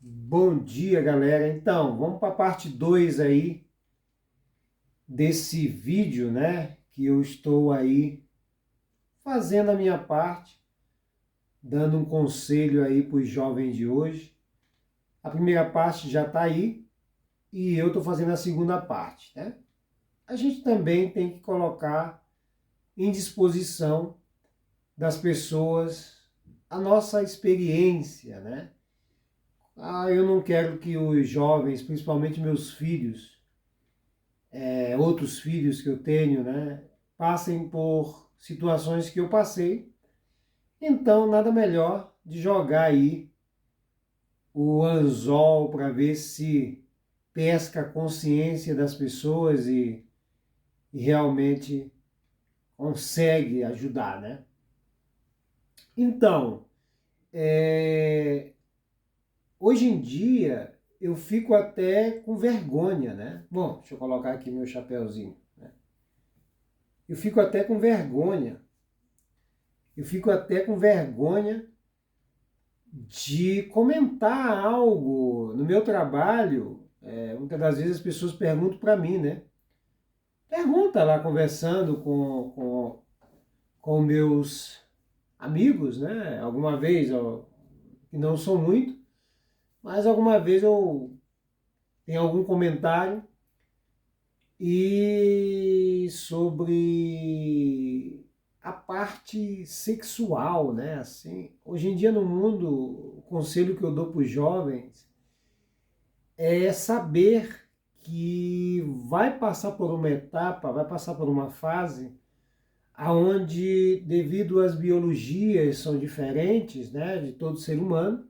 Bom dia, galera. Então, vamos para a parte 2 aí desse vídeo, né? Que eu estou aí fazendo a minha parte, dando um conselho aí para os jovens de hoje. A primeira parte já está aí e eu estou fazendo a segunda parte, né? A gente também tem que colocar em disposição das pessoas a nossa experiência, né? Eu não quero que os jovens, principalmente meus filhos, outros filhos que eu tenho, né, passem por situações que eu passei. Então, nada melhor de jogar aí o anzol para ver se pesca a consciência das pessoas e realmente consegue ajudar, né? Então, é, hoje em dia eu fico até com vergonha, né? Bom, deixa eu colocar aqui meu chapéuzinho, né? Eu fico até com vergonha. Eu fico até com vergonha de comentar algo no meu trabalho. Muitas das vezes as pessoas perguntam para mim, né? Pergunta lá conversando com meus amigos, né? Alguma vez, ó, que não são muito, mas alguma vez eu tenho algum comentário e sobre a parte sexual, né? Assim, hoje em dia no mundo, o conselho que eu dou para os jovens é saber que vai passar por uma etapa, vai passar por uma fase aonde, devido às biologias são diferentes, né, de todo ser humano,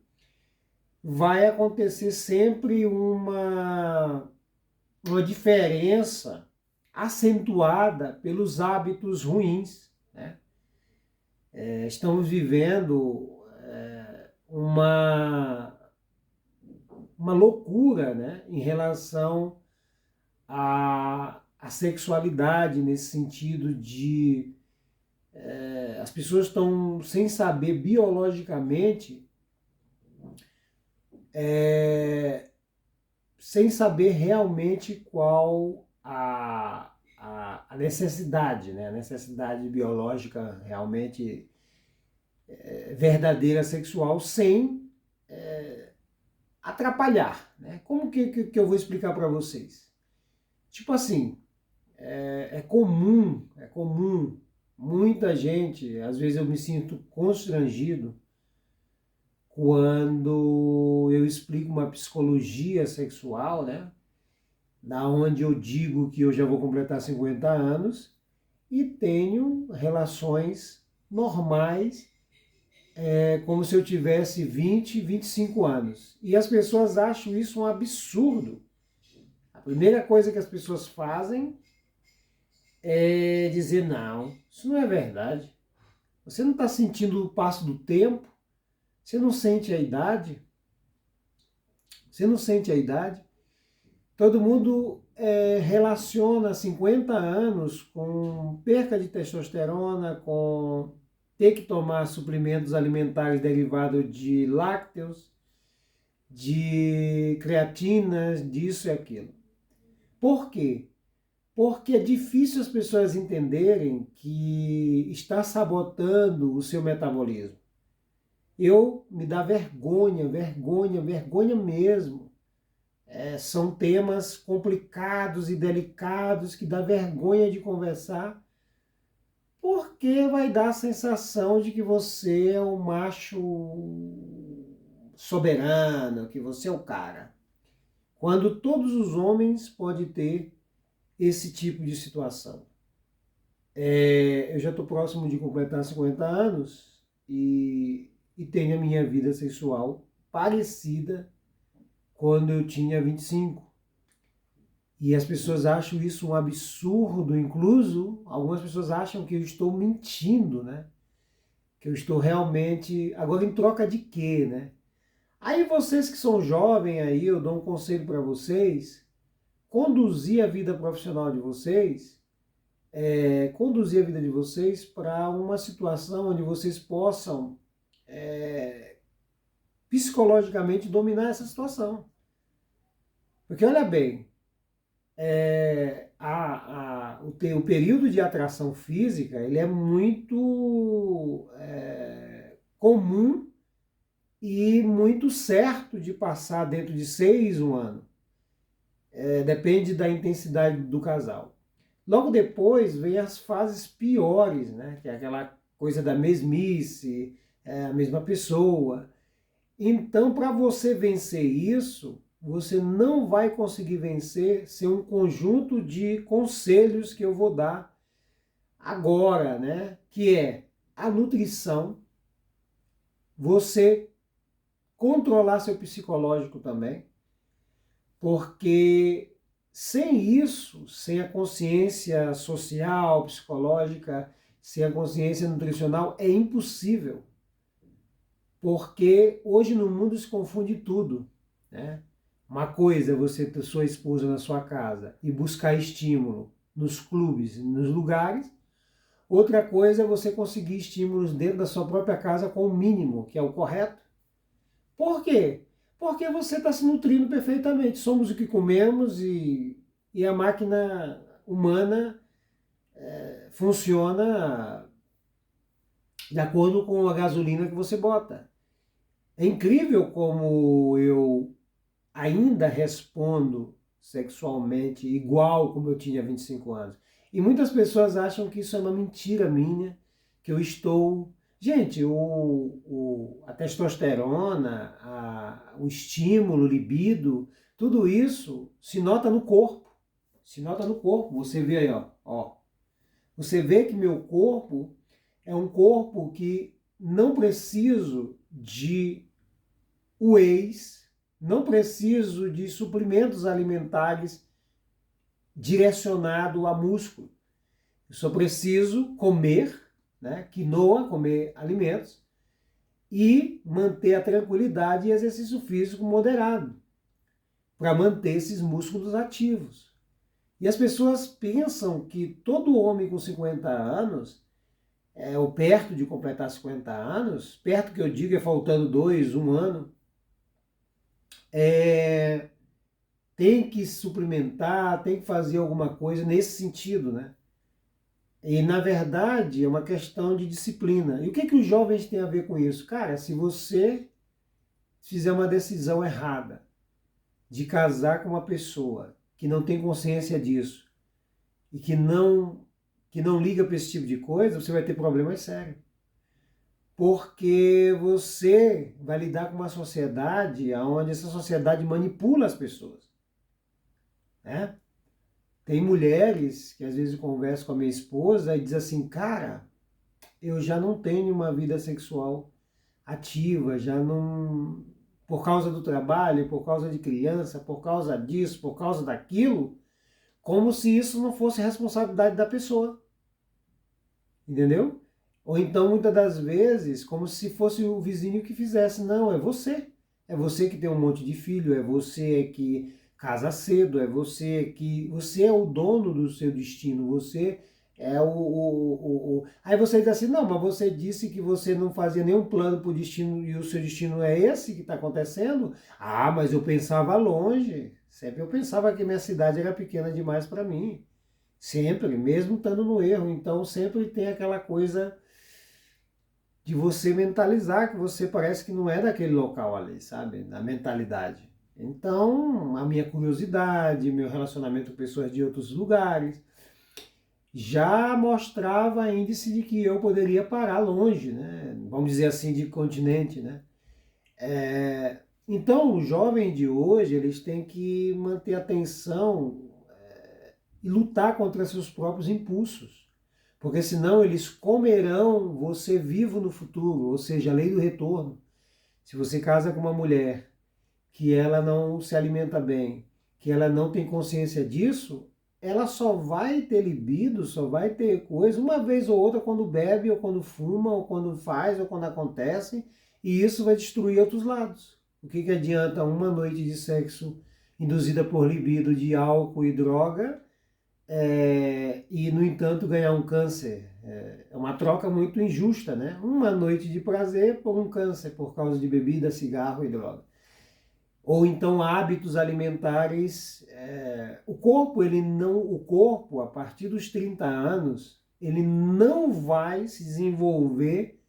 vai acontecer sempre uma diferença acentuada pelos hábitos ruins, né? Estamos vivendo uma loucura, né, em relação à sexualidade, nesse sentido de as pessoas estão sem saber biologicamente, sem saber realmente qual a necessidade, né? A necessidade biológica realmente verdadeira sexual, sem atrapalhar, né? Como que eu vou explicar para vocês? Tipo assim, é comum, muita gente, às vezes eu me sinto constrangido quando eu explico uma psicologia sexual, né? Da onde eu digo que eu já vou completar 50 anos e tenho relações normais, como se eu tivesse 20, 25 anos. E as pessoas acham isso um absurdo. A primeira coisa que as pessoas fazem é dizer: não, isso não é verdade. Você não está sentindo o passo do tempo, você não sente a idade, você não sente a idade. Todo mundo relaciona 50 anos com perca de testosterona, com ter que tomar suplementos alimentares derivados de lácteos, de creatinas, disso e aquilo. Por quê? Porque é difícil as pessoas entenderem que está sabotando o seu metabolismo. Eu me dá vergonha, vergonha, vergonha mesmo. São temas complicados e delicados que dá vergonha de conversar, porque vai dar a sensação de que você é um macho soberano, que você é o cara. Quando todos os homens podem ter esse tipo de situação. Eu já estou próximo de completar 50 anos e tenho a minha vida sexual parecida quando eu tinha 25. E as pessoas acham isso um absurdo, incluso algumas pessoas acham que eu estou mentindo, né? Que eu estou realmente... Agora, em troca de quê, né? Aí vocês que são jovens aí, eu dou um conselho para vocês: conduzir a vida profissional de vocês, conduzir a vida de vocês para uma situação onde vocês possam psicologicamente dominar essa situação. Porque olha bem, o período de atração física ele é muito comum e muito certo de passar dentro de 6, 1 ano. Depende da intensidade do casal. Logo depois vem as fases piores, né? Que é aquela coisa da mesmice, a mesma pessoa. Então, para você vencer isso, você não vai conseguir vencer sem um conjunto de conselhos que eu vou dar agora, né? Que é a nutrição, você controlar seu psicológico também, porque sem isso, sem a consciência social, psicológica, sem a consciência nutricional, é impossível. Porque hoje no mundo se confunde tudo, né? Uma coisa é você ter sua esposa na sua casa e buscar estímulo nos clubes, nos lugares. Outra coisa é você conseguir estímulos dentro da sua própria casa com o mínimo, que é o correto. Por quê? Porque você está se nutrindo perfeitamente. Somos o que comemos e a máquina humana funciona de acordo com a gasolina que você bota. É incrível como eu ainda respondo sexualmente igual como eu tinha 25 anos. E muitas pessoas acham que isso é uma mentira minha, que eu estou... Gente, a testosterona, o estímulo, o libido, tudo isso se nota no corpo. Se nota no corpo. Você vê aí, ó. Você vê que meu corpo é um corpo que não preciso de wheys, não preciso de suplementos alimentares direcionado a músculo. Eu só preciso comer, né, quinoa, comer alimentos e manter a tranquilidade e exercício físico moderado para manter esses músculos ativos. E as pessoas pensam que todo homem com 50 anos, ou perto de completar 50 anos, perto que eu digo é faltando 2, 1 ano, tem que suplementar, tem que fazer alguma coisa nesse sentido, né? E, na verdade, é uma questão de disciplina. E o que os jovens têm a ver com isso? Cara, se você fizer uma decisão errada de casar com uma pessoa que não tem consciência disso e que não liga para esse tipo de coisa, você vai ter problemas sérios. Porque você vai lidar com uma sociedade onde essa sociedade manipula as pessoas, né? Tem mulheres que às vezes eu converso com a minha esposa e diz assim, cara, eu já não tenho uma vida sexual ativa, já não... Por causa do trabalho, por causa de criança, por causa disso, por causa daquilo, como se isso não fosse responsabilidade da pessoa. Entendeu? Ou então, muitas das vezes, como se fosse o vizinho que fizesse. Não, é você. É você que tem um monte de filho, é você que casa cedo, é você que... Você é o dono do seu destino, você é Aí você diz assim, não, mas você disse que você não fazia nenhum plano para o destino e o seu destino é esse que está acontecendo? Ah, mas eu pensava longe. Sempre eu pensava que minha cidade era pequena demais para mim. Sempre, mesmo estando no erro. Então sempre tem aquela coisa de você mentalizar que você parece que não é daquele local ali, sabe? Na mentalidade. Então, a minha curiosidade, meu relacionamento com pessoas de outros lugares, já mostrava índice de que eu poderia parar longe, né? Vamos dizer assim, de continente, né? Então, o jovem de hoje, eles têm que manter atenção e lutar contra seus próprios impulsos, porque senão eles comerão você vivo no futuro, ou seja, a lei do retorno. Se você casa com uma mulher que ela não se alimenta bem, que ela não tem consciência disso, ela só vai ter libido, só vai ter coisa uma vez ou outra quando bebe, ou quando fuma, ou quando faz, ou quando acontece, e isso vai destruir outros lados. O que adianta uma noite de sexo induzida por libido de álcool e droga, e, no entanto, ganhar um câncer É uma troca muito injusta, né? Uma noite de prazer por um câncer por causa de bebida, cigarro e droga. Ou então hábitos alimentares. O corpo, a partir dos 30 anos, ele não vai se desenvolver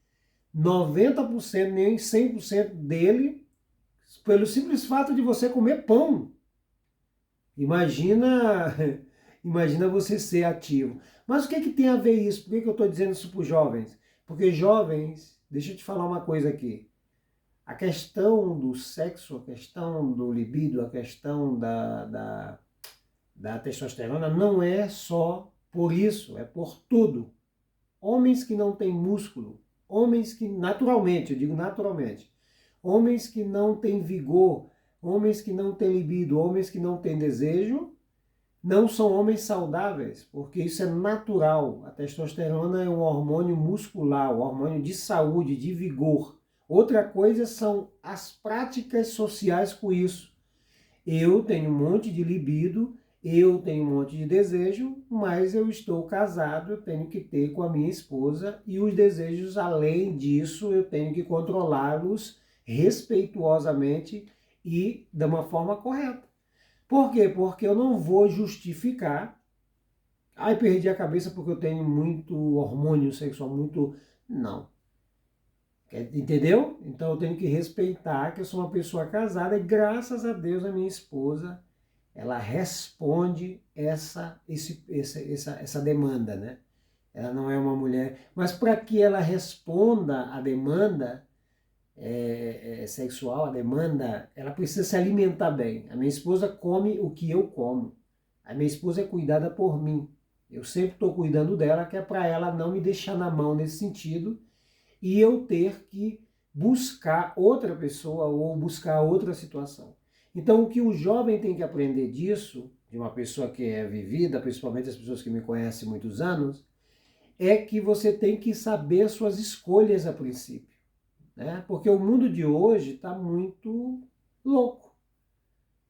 90% nem 100% dele pelo simples fato de você comer pão. Imagina, imagina você ser ativo. Mas o que, que tem a ver isso? Por que, que eu estou dizendo isso para os jovens? Porque jovens, deixa eu te falar uma coisa aqui. A questão do sexo, a questão do libido, a questão da testosterona não é só por isso, é por tudo. Homens que não têm músculo, homens que naturalmente, eu digo naturalmente, homens que não têm vigor, homens que não têm libido, homens que não têm desejo, não são homens saudáveis, porque isso é natural. A testosterona é um hormônio muscular, um hormônio de saúde, de vigor. Outra coisa são as práticas sociais com isso. Eu tenho um monte de libido, eu tenho um monte de desejo, mas eu estou casado, eu tenho que ter com a minha esposa e os desejos, além disso, eu tenho que controlá-los respeituosamente e de uma forma correta. Por quê? Porque eu não vou justificar, perdi a cabeça porque eu tenho muito hormônio sexual, muito... Não. Entendeu? Então eu tenho que respeitar que eu sou uma pessoa casada e graças a Deus a minha esposa, ela responde essa demanda, né? Ela não é uma mulher... Mas para que ela responda a demanda sexual, a demanda, ela precisa se alimentar bem. A minha esposa come o que eu como. A minha esposa é cuidada por mim. Eu sempre estou cuidando dela, que é para ela não me deixar na mão nesse sentido e eu ter que buscar outra pessoa ou buscar outra situação. Então, o que o jovem tem que aprender disso, de uma pessoa que é vivida, principalmente as pessoas que me conhecem há muitos anos, é que você tem que saber suas escolhas a princípio. Né? Porque o mundo de hoje está muito louco,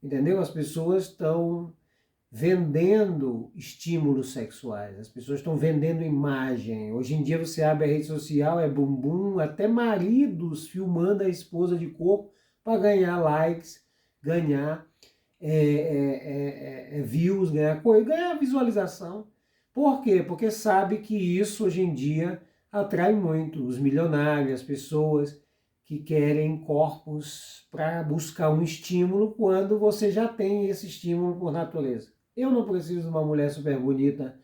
entendeu? As pessoas estão vendendo estímulos sexuais, as pessoas estão vendendo imagem. Hoje em dia você abre a rede social, é bumbum, até maridos filmando a esposa de corpo para ganhar likes, ganhar views, ganhar visualização. Por quê? Porque sabe que isso hoje em dia atrai muito os milionários, as pessoas que querem corpos para buscar um estímulo quando você já tem esse estímulo por natureza. Eu não preciso de uma mulher super bonita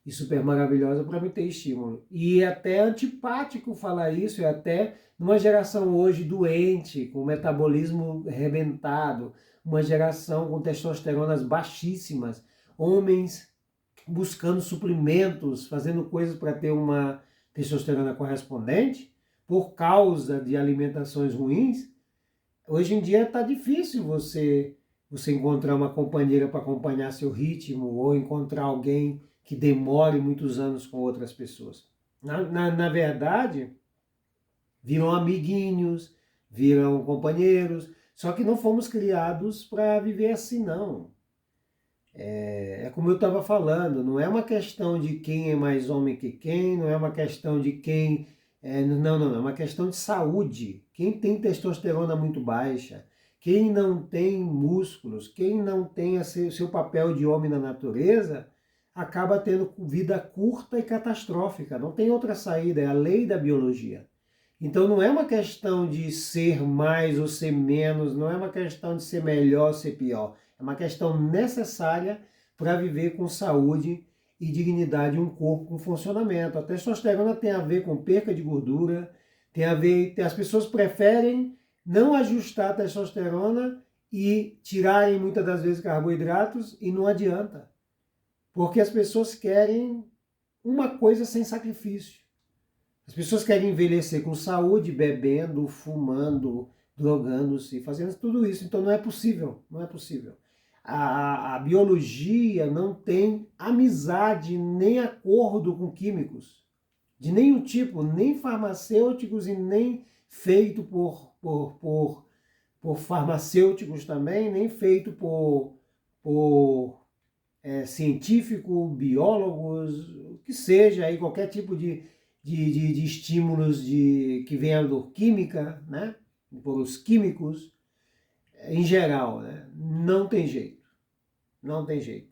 e super maravilhosa para me ter estímulo. E é até antipático falar isso, é até numa geração hoje doente, com metabolismo arrebentado, uma geração com testosteronas baixíssimas, homens buscando suprimentos, fazendo coisas para ter uma testosterona correspondente, por causa de alimentações ruins. Hoje em dia está difícil você encontrar uma companheira para acompanhar seu ritmo ou encontrar alguém que demore muitos anos com outras pessoas. Na verdade, viram amiguinhos, viram companheiros, só que não fomos criados para viver assim, não. É como eu estava falando, não é uma questão de quem é mais homem que quem, não é uma questão de quem... não, é uma questão de saúde. Quem tem testosterona muito baixa, quem não tem músculos, quem não tem seu papel de homem na natureza, acaba tendo vida curta e catastrófica. Não tem outra saída, é a lei da biologia. Então não é uma questão de ser mais ou ser menos, não é uma questão de ser melhor ou ser pior. É uma questão necessária para viver com saúde e dignidade um corpo com funcionamento. A testosterona tem a ver com perca de gordura, tem a ver... As pessoas preferem não ajustar a testosterona e tirarem muitas das vezes carboidratos e não adianta. Porque as pessoas querem uma coisa sem sacrifício. As pessoas querem envelhecer com saúde, bebendo, fumando, drogando-se, fazendo tudo isso. Então não é possível, não é possível. A biologia não tem amizade nem acordo com químicos, de nenhum tipo, nem farmacêuticos e nem feito por farmacêuticos também, nem feito por científico, biólogos, o que seja, aí, qualquer tipo de estímulos que venham por química, né? Por os químicos, em geral, né? Não tem jeito, não tem jeito.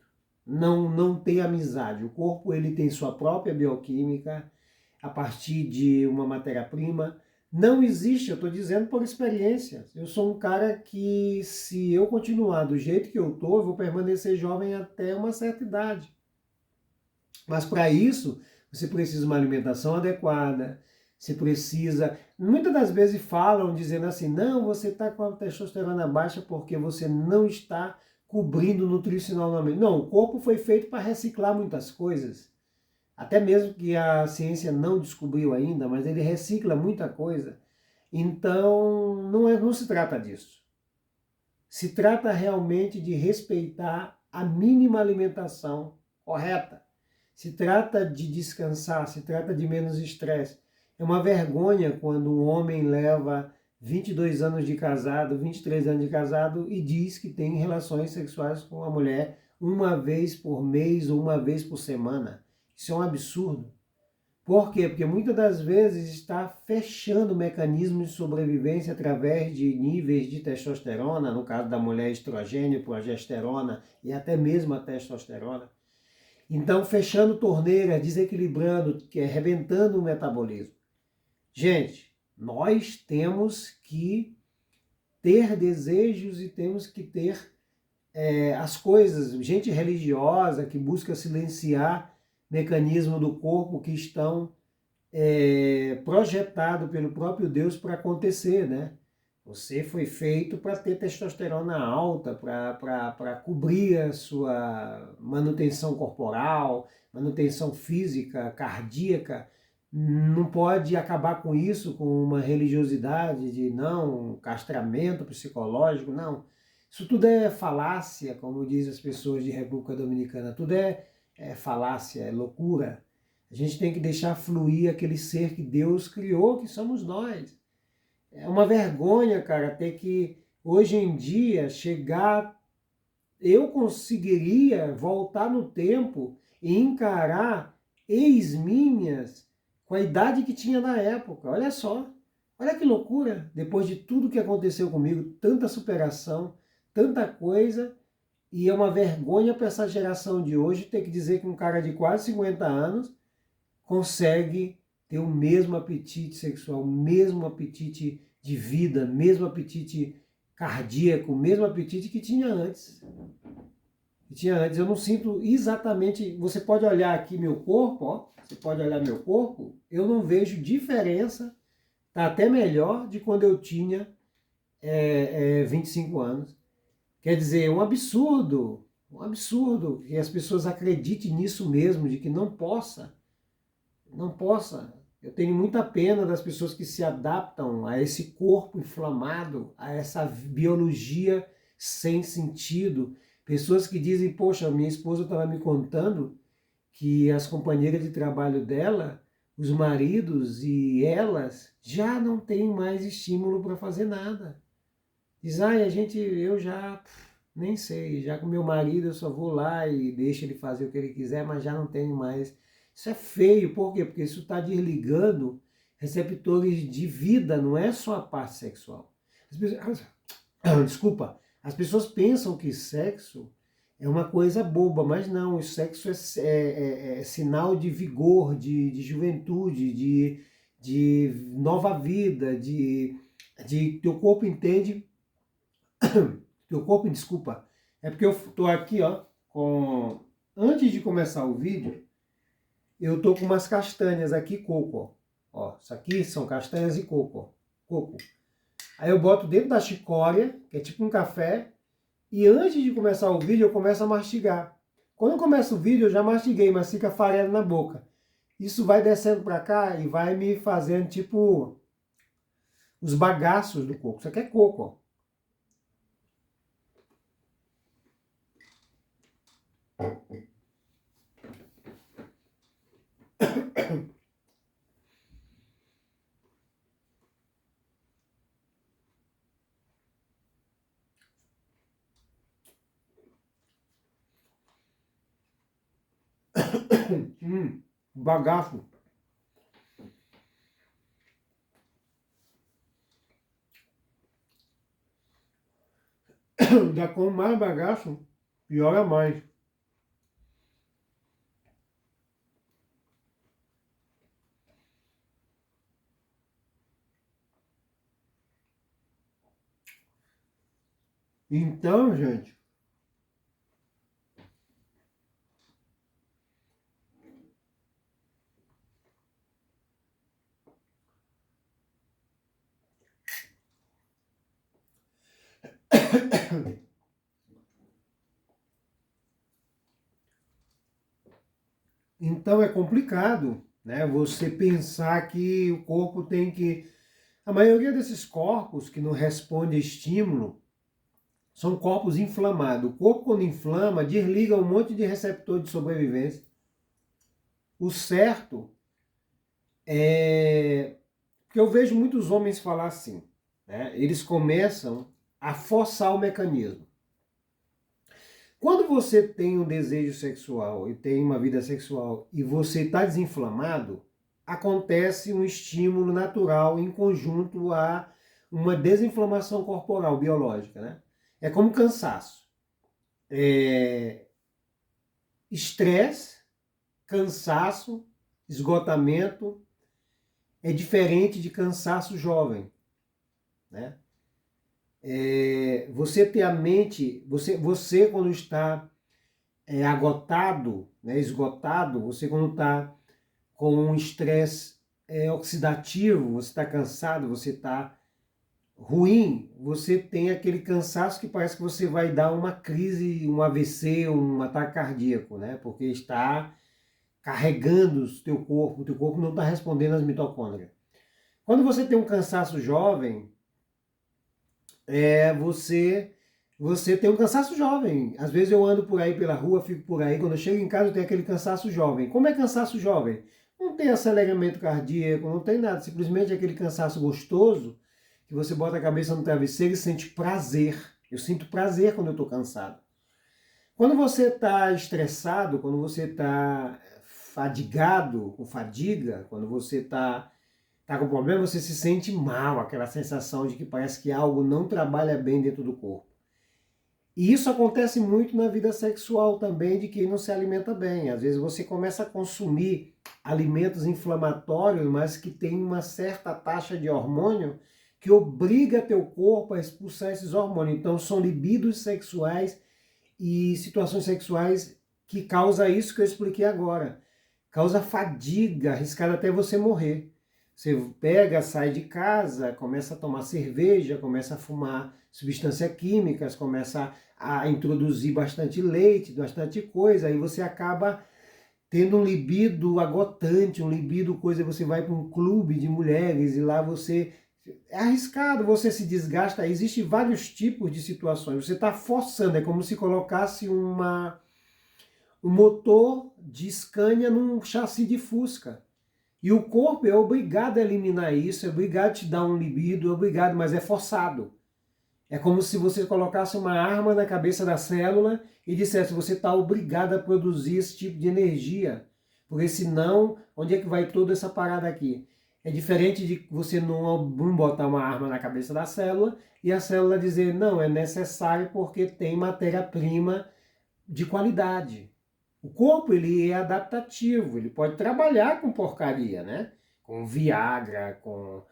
Não tem amizade. O corpo ele tem sua própria bioquímica a partir de uma matéria-prima. Não existe, eu estou dizendo por experiência. Eu sou um cara que, se eu continuar do jeito que eu estou, eu vou permanecer jovem até uma certa idade. Mas para isso, você precisa de uma alimentação adequada, você precisa... Muitas das vezes falam, dizendo assim, não, você está com a testosterona baixa porque você não está cobrindo nutricionalmente. Não, o corpo foi feito para reciclar muitas coisas. Até mesmo que a ciência não descobriu ainda, mas ele recicla muita coisa. Então, não se trata disso. Se trata realmente de respeitar a mínima alimentação correta. Se trata de descansar, se trata de menos estresse. É uma vergonha quando um homem leva 22 anos de casado, 23 anos de casado e diz que tem relações sexuais com a mulher uma vez por mês ou uma vez por semana. Isso é um absurdo. Por quê? Porque muitas das vezes está fechando mecanismos de sobrevivência através de níveis de testosterona, no caso da mulher estrogênio, progesterona e até mesmo a testosterona. Então, fechando torneiras, desequilibrando, arrebentando o metabolismo. Gente, nós temos que ter desejos e temos que ter as coisas, gente religiosa que busca silenciar mecanismos do corpo que estão projetados pelo próprio Deus para acontecer, né? Você foi feito para ter testosterona alta, para cobrir a sua manutenção corporal, manutenção física, cardíaca. Não pode acabar com isso com uma religiosidade de não, um castramento psicológico, não. Isso tudo é falácia, como dizem as pessoas de República Dominicana. Tudo é falácia, é loucura. A gente tem que deixar fluir aquele ser que Deus criou, que somos nós. É uma vergonha, cara, ter que, hoje em dia, chegar... Eu conseguiria voltar no tempo e encarar ex-minhas com a idade que tinha na época. Olha só, olha que loucura. Depois de tudo que aconteceu comigo, tanta superação, tanta coisa, e é uma vergonha para essa geração de hoje ter que dizer que um cara de quase 50 anos consegue ter o mesmo apetite sexual, o mesmo apetite de vida, mesmo apetite cardíaco, o mesmo apetite que tinha antes. Eu não sinto exatamente... Você pode olhar aqui meu corpo, ó, você pode olhar meu corpo, eu não vejo diferença, tá até melhor de quando eu tinha 25 anos. Quer dizer, é um absurdo que as pessoas acreditem nisso mesmo, de que não possa. Eu tenho muita pena das pessoas que se adaptam a esse corpo inflamado, a essa biologia sem sentido. Pessoas que dizem, poxa, minha esposa estava me contando que as companheiras de trabalho dela, os maridos e elas já não têm mais estímulo para fazer nada. Diz, eu já nem sei, já com meu marido eu só vou lá e deixo ele fazer o que ele quiser, mas já não tenho mais. Isso é feio, por quê? Porque isso está desligando receptores de vida, não é só a parte sexual. Desculpa, as pessoas pensam que sexo é uma coisa boba, mas não, o sexo é sinal de vigor, de juventude, de nova vida, de teu corpo entende, desculpa, é porque eu estou aqui, ó, antes de começar o vídeo, eu tô com umas castanhas aqui, coco, ó. Isso aqui são castanhas e coco, coco. Aí eu boto dentro da chicória, que é tipo um café, e antes de começar o vídeo eu começo a mastigar. Quando eu começo o vídeo eu já mastiguei, mas fica farelo na boca. Isso vai descendo pra cá e vai me fazendo tipo os bagaços do coco. Isso aqui é coco, ó. Bagaço. Já com mais bagaço, piora mais. Então, gente, então é complicado, né? Você pensar que o corpo tem que... A maioria desses corpos que não respondem a estímulo são corpos inflamados. O corpo, quando inflama, desliga um monte de receptor de sobrevivência. O certo é... Porque eu vejo muitos homens falar assim, né? Eles começam a forçar o mecanismo. Quando você tem um desejo sexual e tem uma vida sexual e você está desinflamado, acontece um estímulo natural em conjunto a uma desinflamação corporal biológica, né? É como cansaço. Estresse, cansaço, esgotamento é diferente de cansaço jovem, né? Você ter a mente, você quando está agotado, né, esgotado, você quando está com um estresse oxidativo, você está cansado, você está ruim, você tem aquele cansaço que parece que você vai dar uma crise, um AVC, um ataque cardíaco, né? Porque está carregando o teu corpo não está respondendo às mitocôndrias. Quando você tem um cansaço jovem, você tem um cansaço jovem. Às vezes eu ando por aí pela rua, fico por aí, quando eu chego em casa eu tenho aquele cansaço jovem. Como é cansaço jovem? Não tem aceleramento cardíaco, não tem nada, simplesmente aquele cansaço gostoso, que você bota a cabeça no travesseiro e sente prazer. Eu sinto prazer quando eu estou cansado. Quando você está estressado, quando você está fadigado, com fadiga, quando você está com problema, você se sente mal, aquela sensação de que parece que algo não trabalha bem dentro do corpo. E isso acontece muito na vida sexual também, de quem não se alimenta bem. Às vezes você começa a consumir alimentos inflamatórios, mas que tem uma certa taxa de hormônio que obriga teu corpo a expulsar esses hormônios. Então são libidos sexuais e situações sexuais que causa isso que eu expliquei agora. Causa fadiga, arriscado até você morrer. Você pega, sai de casa, começa a tomar cerveja, começa a fumar substâncias químicas, começa a introduzir bastante leite, bastante coisa, aí você acaba tendo um libido agotante, um libido coisa, você vai para um clube de mulheres e lá você... É arriscado, você se desgasta, existem vários tipos de situações, você está forçando, é como se colocasse um motor de Scania num chassi de Fusca. E o corpo é obrigado a eliminar isso, é obrigado a te dar um libido, é obrigado, mas é forçado. É como se você colocasse uma arma na cabeça da célula e dissesse, você está obrigado a produzir esse tipo de energia, porque senão, onde é que vai toda essa parada aqui? É diferente de você não botar uma arma na cabeça da célula e a célula dizer, não, é necessário porque tem matéria-prima de qualidade. O corpo, ele é adaptativo, ele pode trabalhar com porcaria, né? Com Viagra, com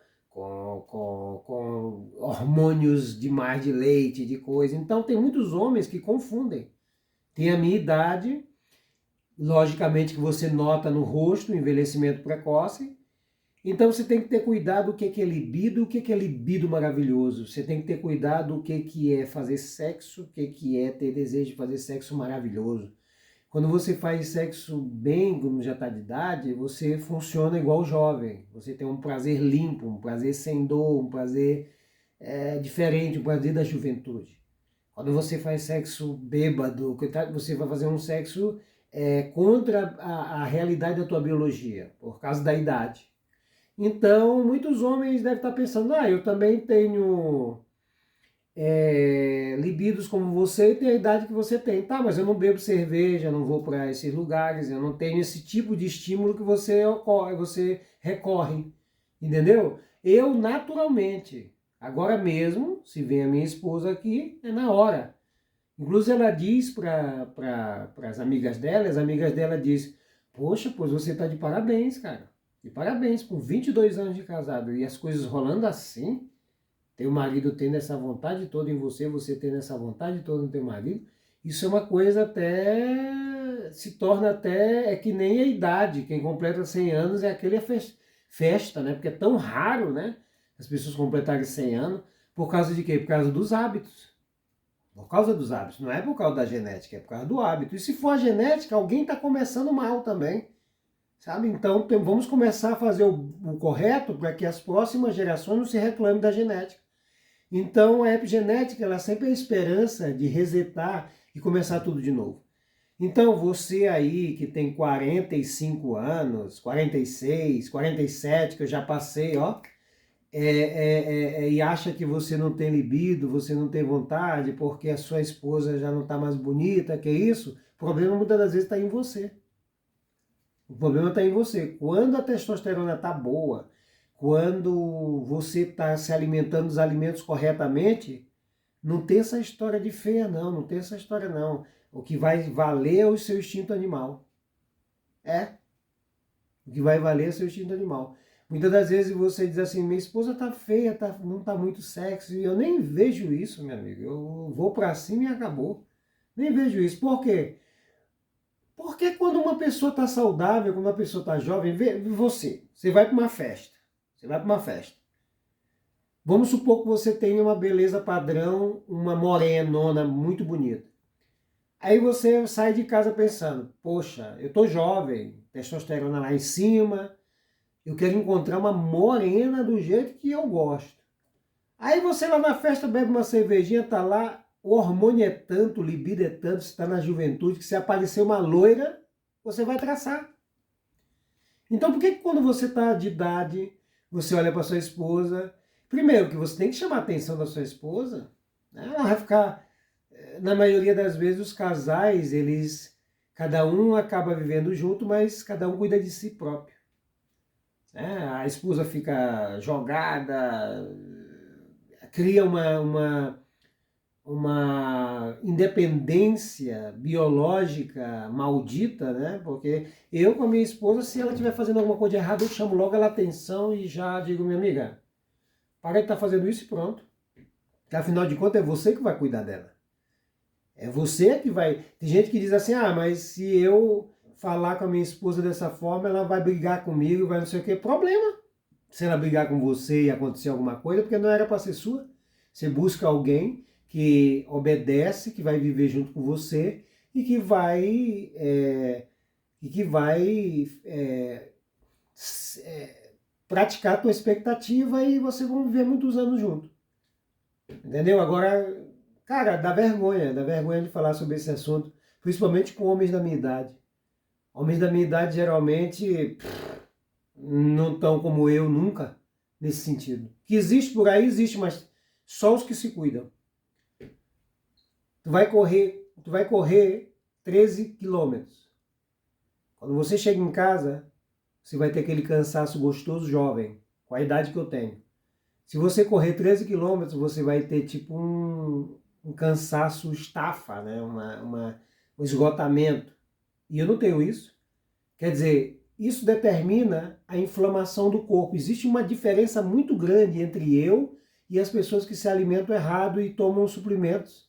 hormônios demais de leite, de coisa. Então, tem muitos homens que confundem. Tem a minha idade, logicamente que você nota no rosto o envelhecimento precoce. Então, você tem que ter cuidado do que é libido, o que é libido maravilhoso. Você tem que ter cuidado do que é fazer sexo, o que é ter desejo de fazer sexo maravilhoso. Quando você faz sexo bem, quando já está de idade, você funciona igual jovem. Você tem um prazer limpo, um prazer sem dor, um prazer diferente, um prazer da juventude. Quando você faz sexo bêbado, você vai fazer um sexo contra a realidade da tua biologia, por causa da idade. Então, muitos homens devem estar pensando, eu também tenho libidos como você e tem a idade que você tem. Tá, mas eu não bebo cerveja, não vou para esses lugares, eu não tenho esse tipo de estímulo que você recorre, entendeu? Eu, naturalmente, agora mesmo, se vem a minha esposa aqui, é na hora. Inclusive ela diz para as amigas dela diz, poxa, pois você está de parabéns, cara. De parabéns, com 22 anos de casado e as coisas rolando assim, teu marido tendo essa vontade toda em você, você tendo essa vontade toda no teu marido, isso é uma coisa até, se torna até, é que nem a idade, quem completa 100 anos é aquele festa, né? Porque é tão raro, né? As pessoas completarem 100 anos, por causa de quê? Por causa dos hábitos. Por causa dos hábitos, não é por causa da genética, é por causa do hábito. E se for a genética, alguém está começando mal também, sabe? Então vamos começar a fazer o correto para que as próximas gerações não se reclamem da genética. Então a epigenética, ela sempre é a esperança de resetar e começar tudo de novo. Então você aí que tem 45 anos, 46, 47, que eu já passei, ó, e acha que você não tem libido, você não tem vontade, porque a sua esposa já não está mais bonita, que isso? O problema muitas das vezes está em você. O problema está em você. Quando a testosterona está boa, quando você está se alimentando dos alimentos corretamente, não tem essa história de feia não, não tem essa história não. O que vai valer é o seu instinto animal. O que vai valer é o seu instinto animal. Muitas das vezes você diz assim, minha esposa tá feia, não tá muito sexy. Eu nem vejo isso, meu amigo. Eu vou para cima e acabou. Nem vejo isso. Por quê? Porque quando uma pessoa tá saudável, quando uma pessoa tá jovem, você vai para uma festa. Você vai para uma festa. Vamos supor que você tenha uma beleza padrão, uma morenona muito bonita. Aí você sai de casa pensando, poxa, eu tô jovem, testosterona lá em cima, eu quero encontrar uma morena do jeito que eu gosto. Aí você lá na festa bebe uma cervejinha, tá lá, o hormônio é tanto, o libido é tanto, você está na juventude, que se aparecer uma loira, você vai traçar. Então por que quando você está de idade, você olha para sua esposa, primeiro que você tem que chamar a atenção da sua esposa, né? Ela vai ficar, na maioria das vezes os casais, cada um acaba vivendo junto, mas cada um cuida de si próprio. A esposa fica jogada, cria uma independência biológica maldita, né? Porque eu com a minha esposa, se ela estiver fazendo alguma coisa de errada, eu chamo logo ela atenção e já digo, minha amiga, para de estar fazendo isso e pronto. Porque, afinal de contas, é você que vai cuidar dela. É você que vai... Tem gente que diz assim, mas se eu falar com a minha esposa dessa forma, ela vai brigar comigo, vai não sei o que. Problema. Se ela brigar com você e acontecer alguma coisa, porque não era para ser sua. Você busca alguém que obedece, que vai viver junto com você e que vai, praticar a tua expectativa e vocês vão viver muitos anos juntos. Entendeu? Agora, cara, dá vergonha de falar sobre esse assunto, principalmente com homens da minha idade. Homens da minha idade geralmente não estão como eu nunca, nesse sentido. Que existe por aí, existe, mas só os que se cuidam. Tu vai correr 13 quilômetros. Quando você chega em casa, você vai ter aquele cansaço gostoso jovem, com a idade que eu tenho. Se você correr 13 quilômetros, você vai ter tipo um cansaço estafa, né? Um esgotamento. E eu não tenho isso. Quer dizer, isso determina a inflamação do corpo. Existe uma diferença muito grande entre eu e as pessoas que se alimentam errado e tomam suplementos.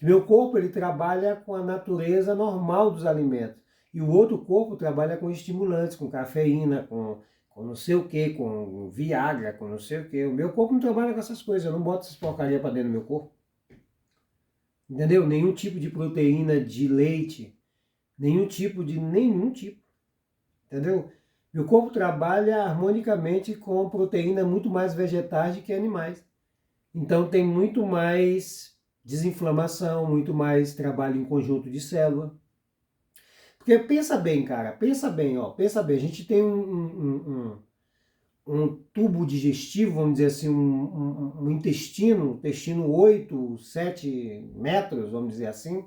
Meu corpo ele trabalha com a natureza normal dos alimentos. E o outro corpo trabalha com estimulantes, com cafeína, com não sei o que, com Viagra, com não sei o que. O meu corpo não trabalha com essas coisas, eu não boto essas porcaria para dentro do meu corpo. Entendeu? Nenhum tipo de proteína de leite, nenhum tipo. Entendeu? Meu corpo trabalha harmonicamente com proteína muito mais vegetais do que animais. Então tem muito mais desinflamação, muito mais trabalho em conjunto de célula. Porque pensa bem, cara, pensa bem, a gente tem um tubo digestivo, vamos dizer assim, um intestino 8, 7 metros, vamos dizer assim,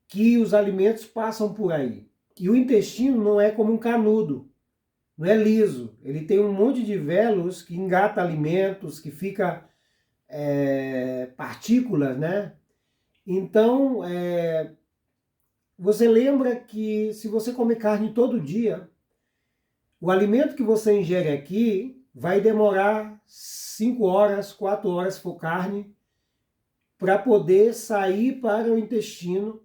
que os alimentos passam por aí. E o intestino não é como um canudo, não é liso. Ele tem um monte de velos que engata alimentos, que fica partículas, né? Então, você lembra que se você comer carne todo dia, o alimento que você ingere aqui vai demorar 5 horas, 4 horas se for carne, para poder sair para o intestino,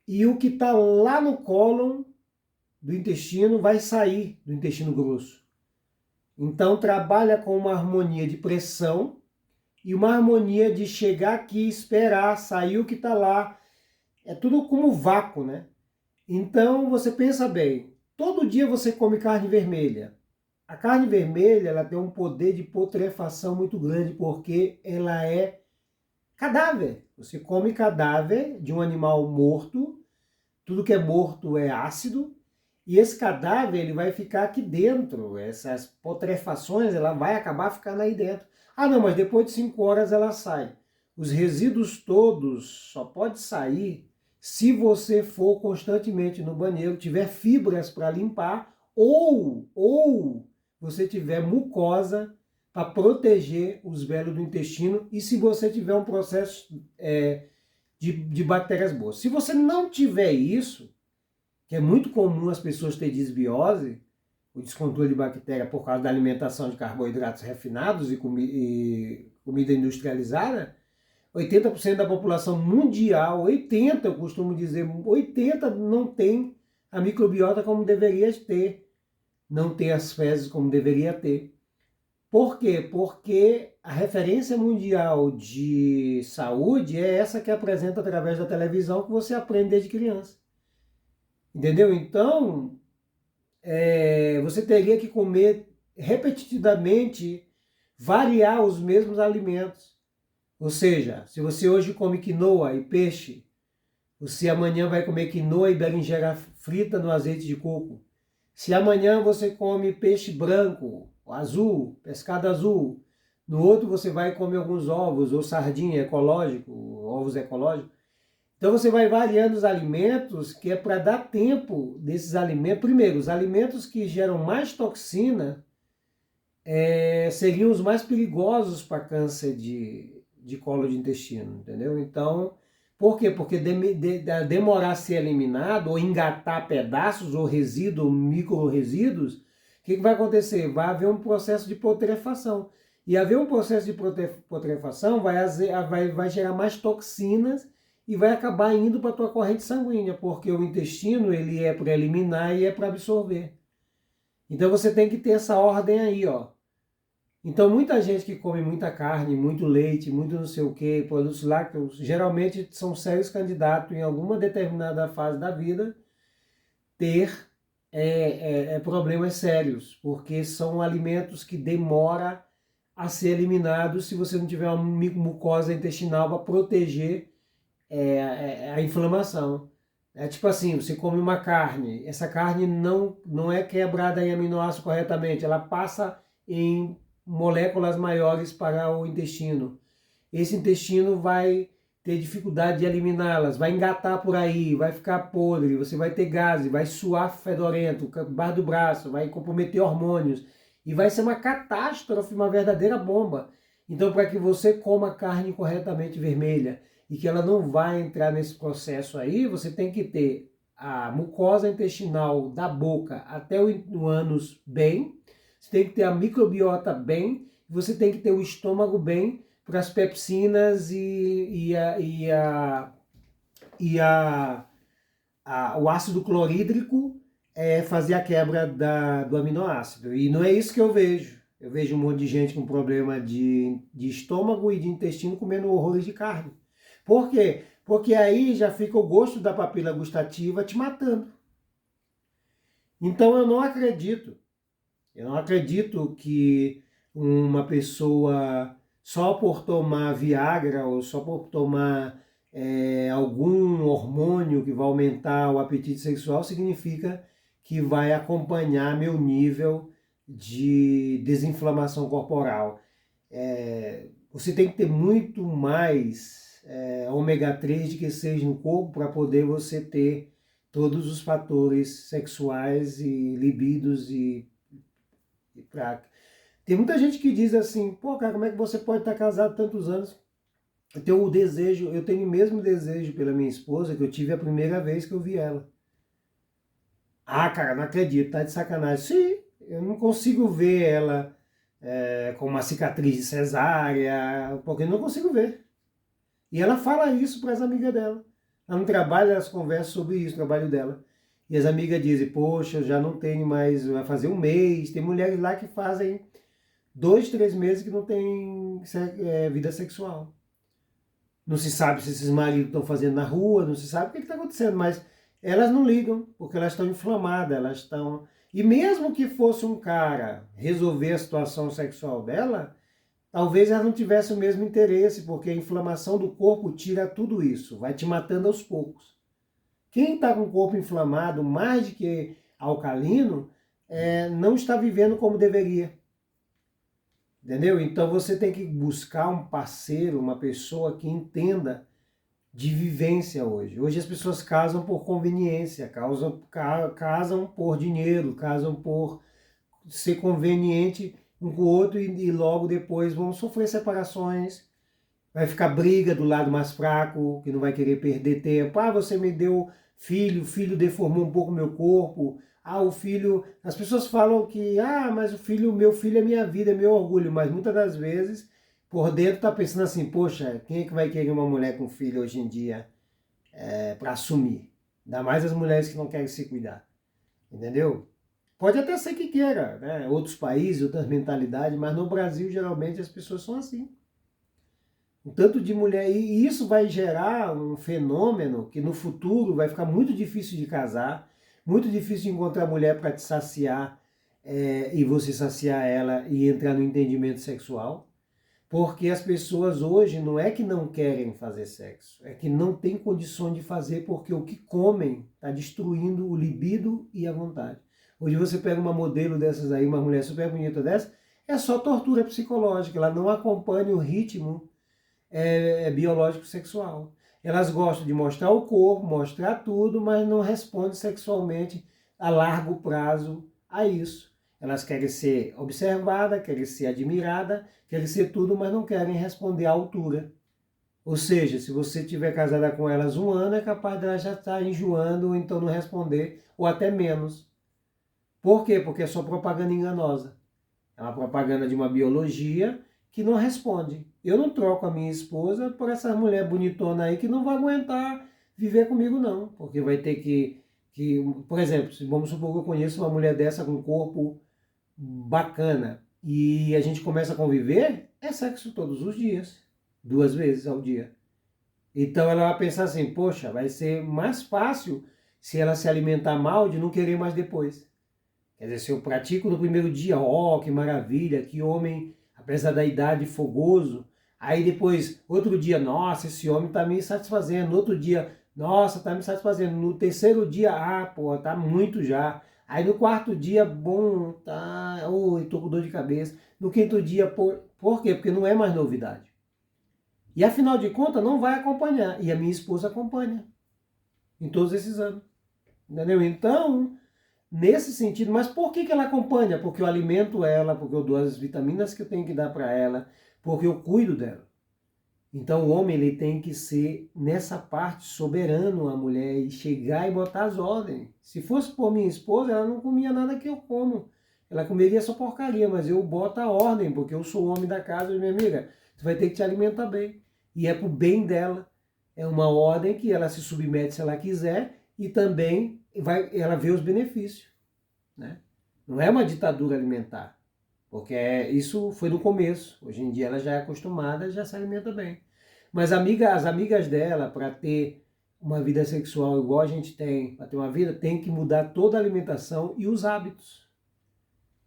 e o que está lá no cólon do intestino vai sair do intestino grosso. Então trabalha com uma harmonia de pressão e uma harmonia de chegar aqui, esperar, sair o que está lá. É tudo como vácuo, né? Então você pensa bem, todo dia você come carne vermelha. A carne vermelha, ela tem um poder de putrefação muito grande porque ela é cadáver. Você come cadáver de um animal morto, tudo que é morto é ácido, e esse cadáver ele vai ficar aqui dentro, essas putrefações, ela vai acabar ficando aí dentro. Ah não, mas depois de 5 horas ela sai. Os resíduos todos só pode sair se você for constantemente no banheiro, tiver fibras para limpar, ou você tiver mucosa para proteger os velos do intestino, e se você tiver um processo de bactérias boas. Se você não tiver isso, que é muito comum as pessoas terem desbiose, o descontrole de bactéria por causa da alimentação de carboidratos refinados e comida industrializada, 80% da população mundial, 80%, eu costumo dizer, 80% não tem a microbiota como deveria ter, não tem as fezes como deveria ter. Por quê? Porque a referência mundial de saúde é essa que apresenta através da televisão, que você aprende desde criança. Entendeu? Então, você teria que comer repetidamente, variar os mesmos alimentos. Ou seja, se você hoje come quinoa e peixe, você amanhã vai comer quinoa e berinjela frita no azeite de coco. Se amanhã você come peixe branco, azul, pescado azul, no outro você vai comer alguns ovos ou sardinha ecológico, ovos ecológicos. Então você vai variando os alimentos, que é para dar tempo desses alimentos. Primeiro, os alimentos que geram mais toxina seriam os mais perigosos para câncer de colo de intestino, entendeu? Então, por quê? Porque demorar a ser eliminado, ou engatar pedaços, ou resíduos, ou micro-resíduos, o que vai acontecer? Vai haver um processo de putrefação. E haver um processo de putrefação vai gerar mais toxinas e vai acabar indo para a tua corrente sanguínea, porque o intestino ele é para eliminar e é para absorver. Então você tem que ter essa ordem aí, ó. Então muita gente que come muita carne, muito leite, muito não sei o que, produtos lácteos, geralmente são sérios candidatos em alguma determinada fase da vida ter problemas sérios, porque são alimentos que demoram a ser eliminados se você não tiver uma mucosa intestinal para proteger a inflamação. É tipo assim, você come uma carne, essa carne não é quebrada em aminoácidos corretamente, ela passa em moléculas maiores para o intestino. Esse intestino vai ter dificuldade de eliminá-las, vai engatar por aí, vai ficar podre, você vai ter gases, vai suar fedorento, embaixo do braço, vai comprometer hormônios, e vai ser uma catástrofe, uma verdadeira bomba. Então, para que você coma carne corretamente vermelha, e que ela não vai entrar nesse processo aí, você tem que ter a mucosa intestinal da boca até o ânus bem, você tem que ter a microbiota bem, você tem que ter o estômago bem para as pepsinas o ácido clorídrico fazer a quebra do aminoácido. E não é isso que eu vejo. Eu vejo um monte de gente com problema de estômago e de intestino comendo horrores de carne. Por quê? Porque aí já fica o gosto da papila gustativa te matando. Então eu não acredito que uma pessoa só por tomar Viagra ou só por tomar algum hormônio que vai aumentar o apetite sexual significa que vai acompanhar meu nível de desinflamação corporal. Você tem que ter muito mais ômega 3 de que seja no corpo para poder você ter todos os fatores sexuais e libidos e pra... Tem muita gente que diz assim, pô, cara, como é que você pode estar casado tantos anos? Eu tenho o desejo, eu tenho o mesmo desejo pela minha esposa que eu tive a primeira vez que eu vi ela. Ah, cara, não acredito, tá de sacanagem. Sim, eu não consigo ver ela com uma cicatriz de cesárea, porque eu não consigo ver. E ela fala isso para as amigas dela. Ela no trabalho, elas conversam sobre isso, o trabalho dela. E as amigas dizem, poxa, eu já não tenho mais, vai fazer um mês. Tem mulheres lá que fazem 2, 3 meses que não tem vida sexual. Não se sabe se esses maridos estão fazendo na rua, não se sabe o que está acontecendo, mas elas não ligam, porque elas estão inflamadas, elas estão... E mesmo que fosse um cara resolver a situação sexual dela, talvez ela não tivesse o mesmo interesse, porque a inflamação do corpo tira tudo isso, vai te matando aos poucos. Quem está com o corpo inflamado, mais do que alcalino, não está vivendo como deveria. Entendeu? Então você tem que buscar um parceiro, uma pessoa que entenda de vivência hoje. Hoje as pessoas casam por conveniência, casam por dinheiro, casam por ser conveniente um com o outro e logo depois vão sofrer separações. Vai ficar briga do lado mais fraco, que não vai querer perder tempo. Ah, você me deu filho, o filho deformou um pouco o meu corpo. Ah, o filho... As pessoas falam que, mas meu filho é minha vida, é meu orgulho. Mas muitas das vezes, por dentro tá pensando assim, poxa, quem é que vai querer uma mulher com filho hoje em dia para assumir? Ainda mais as mulheres que não querem se cuidar. Entendeu? Pode até ser que queira, né? Outros países, outras mentalidades, mas no Brasil, geralmente, as pessoas são assim. Um tanto de mulher, e isso vai gerar um fenômeno que no futuro vai ficar muito difícil de casar, muito difícil de encontrar mulher para te saciar e você saciar ela e entrar no entendimento sexual, porque as pessoas hoje não é que não querem fazer sexo, é que não tem condição de fazer porque o que comem está destruindo o libido e a vontade. Hoje você pega uma modelo dessas aí, uma mulher super bonita dessa, é só tortura psicológica, ela não acompanha o ritmo biológico sexual. Elas gostam de mostrar o corpo, mostrar tudo, mas não respondem sexualmente a largo prazo a isso. Elas querem ser observadas, querem ser admiradas, querem ser tudo, mas não querem responder à altura. Ou seja, se você estiver casada com elas um ano, é capaz de elas já estar enjoando, ou então não responder, ou até menos. Por quê? Porque é só propaganda enganosa. É uma propaganda de uma biologia que não responde. Eu não troco a minha esposa por essa mulher bonitona aí que não vai aguentar viver comigo não, porque vai ter por exemplo, vamos supor que eu conheço uma mulher dessa com um corpo bacana e a gente começa a conviver, é sexo todos os dias, 2 vezes ao dia. Então ela vai pensar assim, poxa, vai ser mais fácil se ela se alimentar mal de não querer mais depois. Quer dizer, se eu pratico no primeiro dia, que maravilha, que homem, apesar da idade, fogoso. Aí depois, outro dia, nossa, esse homem está me satisfazendo. No outro dia, nossa, está me satisfazendo. No terceiro dia, pô, tá muito já. Aí no quarto dia, bom, tá, tô com dor de cabeça. No quinto dia, por quê? Porque não é mais novidade. E afinal de contas, não vai acompanhar. E a minha esposa acompanha em todos esses anos. Entendeu? Então, nesse sentido, mas por que ela acompanha? Porque eu alimento ela, porque eu dou as vitaminas que eu tenho que dar para ela, porque eu cuido dela. Então o homem ele tem que ser, nessa parte, soberano a mulher e chegar e botar as ordens. Se fosse por minha esposa, ela não comia nada que eu como. Ela comeria só porcaria, mas eu boto a ordem, porque eu sou o homem da casa, minha amiga. Tu vai ter que te alimentar bem. E é pro bem dela. É uma ordem que ela se submete se ela quiser e também ela vê os benefícios. Né? Não é uma ditadura alimentar, porque isso foi no começo. Hoje em dia ela já é acostumada, já se alimenta bem. Mas as amigas dela, para ter uma vida sexual igual a gente tem, para ter uma vida, tem que mudar toda a alimentação e os hábitos.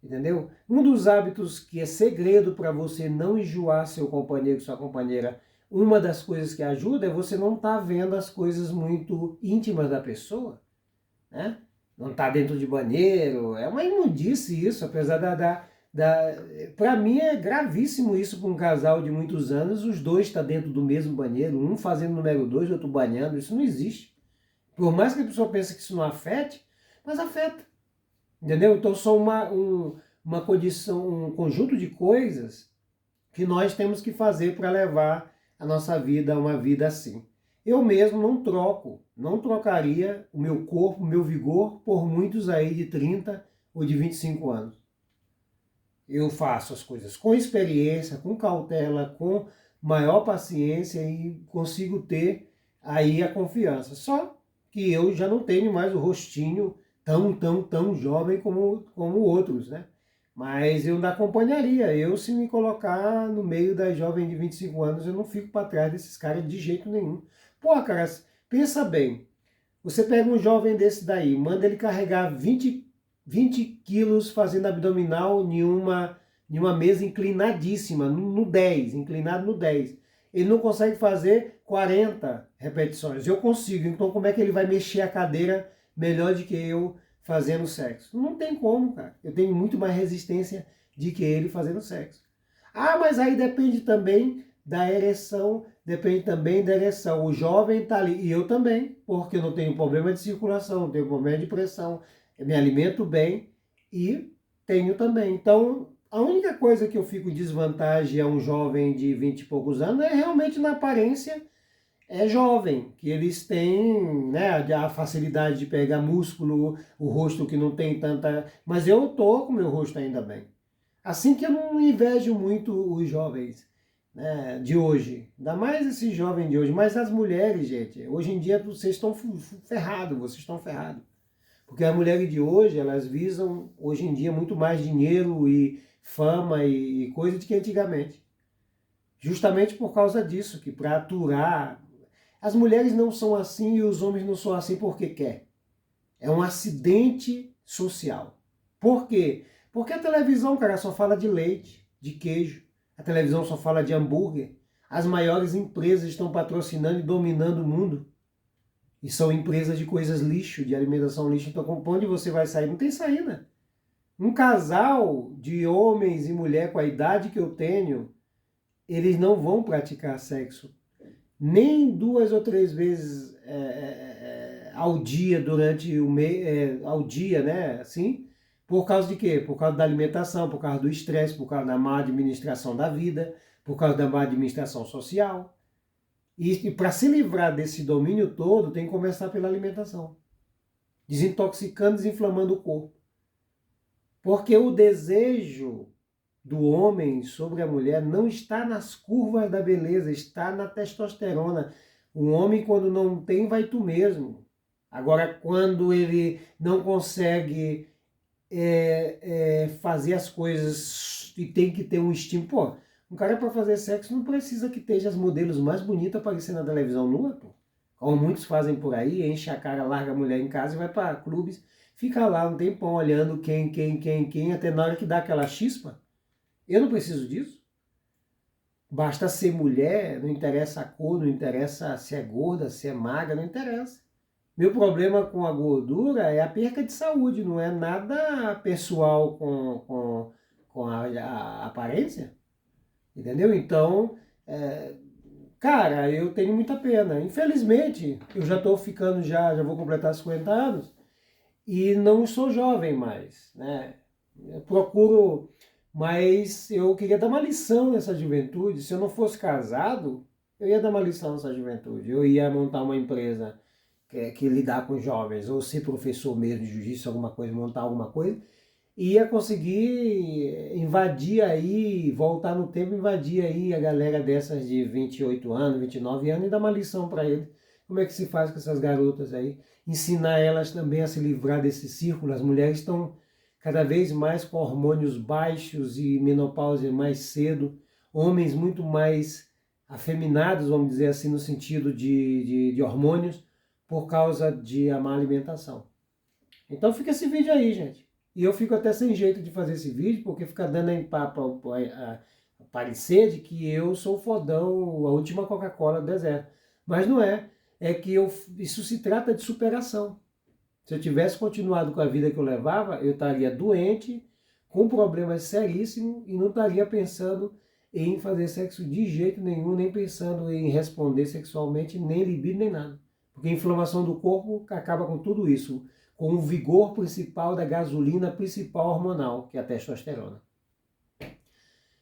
Entendeu? Um dos hábitos que é segredo para você não enjoar seu companheiro, sua companheira, uma das coisas que ajuda é você não estar vendo as coisas muito íntimas da pessoa, né? não tá dentro de banheiro. É uma imundice isso, apesar para mim é gravíssimo isso para um casal de muitos anos, os dois estão dentro do mesmo banheiro, um fazendo número dois, outro banhando, isso não existe. Por mais que a pessoa pense que isso não afete, mas afeta. Entendeu? Então são uma condição, um conjunto de coisas que nós temos que fazer para levar a nossa vida a uma vida assim. Eu mesmo não trocaria o meu corpo, o meu vigor por muitos aí de 30 ou de 25 anos. Eu faço as coisas com experiência, com cautela, com maior paciência e consigo ter aí a confiança. Só que eu já não tenho mais o rostinho tão jovem como outros, né? Mas eu ainda acompanharia. Eu, se me colocar no meio das jovens de 25 anos, eu não fico para trás desses caras de jeito nenhum. Pô, cara, pensa bem. Você pega um jovem desse daí, manda ele carregar 20 quilos fazendo abdominal em uma mesa inclinadíssima, no 10, inclinado no 10. Ele não consegue fazer 40 repetições. Eu consigo, então como é que ele vai mexer a cadeira melhor do que eu fazendo sexo? Não tem como, cara. Eu tenho muito mais resistência do que ele fazendo sexo. Ah, mas aí depende também da ereção, depende também da ereção. O jovem está ali, e eu também, porque eu não tenho problema de circulação, não tenho problema de pressão, eu me alimento bem e tenho também. Então, a única coisa que eu fico em desvantagem a um jovem de 20 e poucos anos é realmente na aparência, é jovem, que eles têm, né, a facilidade de pegar músculo, o rosto que não tem tanta... Mas eu tô com o meu rosto ainda bem. Assim que eu não invejo muito os jovens, né, de hoje, ainda mais esse jovem de hoje, mas as mulheres, gente, hoje em dia vocês estão ferrados, vocês estão ferrados. Porque as mulheres de hoje, elas visam, hoje em dia, muito mais dinheiro e fama e coisa do que antigamente. Justamente por causa disso, que para aturar, as mulheres não são assim e os homens não são assim porque quer. É um acidente social. Por quê? Porque a televisão, cara, só fala de leite, de queijo. A televisão só fala de hambúrguer. As maiores empresas estão patrocinando e dominando o mundo. E são empresas de coisas lixo, de alimentação lixo. Então, por onde você vai sair? Não tem saída. Um casal de homens e mulher com a idade que eu tenho, eles não vão praticar sexo. Nem 2 ou 3 vezes ao dia durante o mês, ao dia, né? Assim, por causa de quê? Por causa da alimentação, por causa do estresse, por causa da má administração da vida, por causa da má administração social. E para se livrar desse domínio todo, tem que começar pela alimentação. Desintoxicando, desinflamando o corpo. Porque o desejo do homem sobre a mulher não está nas curvas da beleza, está na testosterona. O homem, quando não tem, vai tu mesmo. Agora, quando ele não consegue fazer as coisas e tem que ter um estímulo... Pô, um cara para fazer sexo não precisa que esteja as modelos mais bonitas aparecendo na televisão nua, pô. Como muitos fazem por aí, enche a cara, larga a mulher em casa e vai para clubes, fica lá um tempão olhando quem, até na hora que dá aquela chispa. Eu não preciso disso. Basta ser mulher, não interessa a cor, não interessa se é gorda, se é magra, não interessa. Meu problema com a gordura é a perca de saúde, não é nada pessoal com a aparência. Entendeu? Então, cara, eu tenho muita pena. Infelizmente, eu já estou ficando, já vou completar 50 anos e não sou jovem mais, né? Eu procuro, mas eu queria dar uma lição nessa juventude. Se eu não fosse casado, eu ia dar uma lição nessa juventude. Eu ia montar uma empresa que lidar com jovens, ou ser professor mesmo de jiu-jitsu, alguma coisa, montar alguma coisa, ia conseguir invadir aí, voltar no tempo, invadir aí a galera dessas de 28 anos, 29 anos e dar uma lição para eles. Como é que se faz com essas garotas aí? Ensinar elas também a se livrar desse círculo. As mulheres estão cada vez mais com hormônios baixos e menopausa mais cedo. Homens muito mais afeminados, vamos dizer assim, no sentido de hormônios, por causa de a má alimentação. Então fica esse vídeo aí, gente. E eu fico até sem jeito de fazer esse vídeo, porque fica dando a parecer de que eu sou o fodão, a última Coca-Cola do deserto. Mas não é. É que isso se trata de superação. Se eu tivesse continuado com a vida que eu levava, eu estaria doente, com problemas seríssimos e não estaria pensando em fazer sexo de jeito nenhum, nem pensando em responder sexualmente, nem libido, nem nada. Porque a inflamação do corpo acaba com tudo isso, com o vigor principal da gasolina principal hormonal, que é a testosterona.